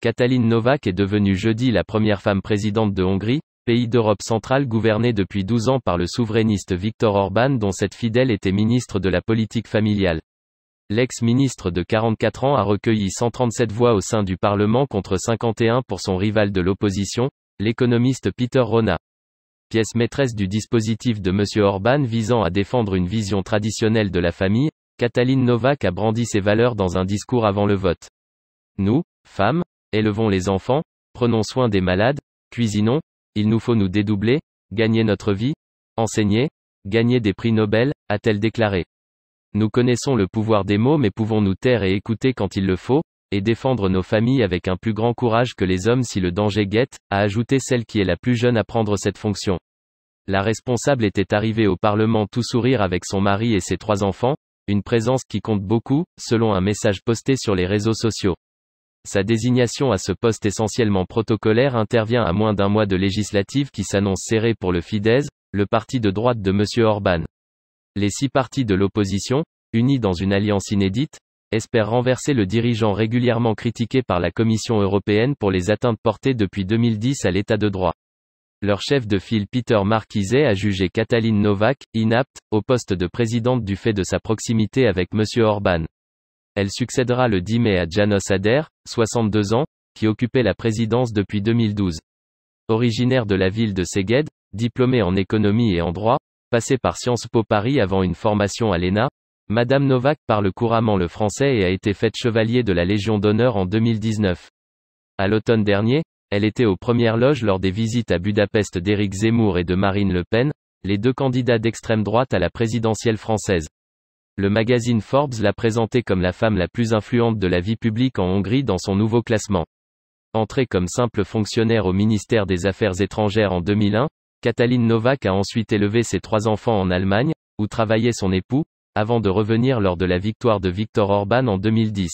Katalin Novák est devenue jeudi la première femme présidente de Hongrie, pays d'Europe centrale gouverné depuis 12 ans par le souverainiste Viktor Orban dont cette fidèle était ministre de la politique familiale. L'ex-ministre de 44 ans a recueilli 137 voix au sein du Parlement contre 51 pour son rival de l'opposition, l'économiste Peter Rona. Pièce maîtresse du dispositif de M. Orban visant à défendre une vision traditionnelle de la famille, Katalin Novák a brandi ses valeurs dans un discours avant le vote. Nous, femmes, élevons les enfants, prenons soin des malades, cuisinons, il nous faut nous dédoubler, gagner notre vie, enseigner, gagner des prix Nobel, a-t-elle déclaré. Nous connaissons le pouvoir des mots mais pouvons nous taire et écouter quand il le faut, et défendre nos familles avec un plus grand courage que les hommes si le danger guette, a ajouté celle qui est la plus jeune à prendre cette fonction. La responsable était arrivée au Parlement tout sourire avec son mari et ses 3 enfants, une présence qui compte beaucoup, selon un message posté sur les réseaux sociaux. Sa désignation à ce poste essentiellement protocolaire intervient à moins d'un mois de législatives qui s'annoncent serrées pour le Fidesz, le parti de droite de M. Orban. Les 6 partis de l'opposition, unis dans une alliance inédite, espèrent renverser le dirigeant régulièrement critiqué par la Commission européenne pour les atteintes portées depuis 2010 à l'état de droit. Leur chef de file Peter Markizaj a jugé Katalin Novák inapte au poste de présidente du fait de sa proximité avec M. Orban. Elle succédera le 10 mai à János Áder, 62 ans, qui occupait la présidence depuis 2012. Originaire de la ville de Szeged, diplômée en économie et en droit, passée par Sciences Po Paris avant une formation à l'ENA, Madame Novák parle couramment le français et a été faite chevalier de la Légion d'honneur en 2019. À l'automne dernier, elle était aux premières loges lors des visites à Budapest d'Éric Zemmour et de Marine Le Pen, les 2 candidats d'extrême droite à la présidentielle française. Le magazine Forbes l'a présentée comme la femme la plus influente de la vie publique en Hongrie dans son nouveau classement. Entrée comme simple fonctionnaire au ministère des Affaires étrangères en 2001, Katalin Novák a ensuite élevé ses 3 enfants en Allemagne, où travaillait son époux, avant de revenir lors de la victoire de Viktor Orban en 2010.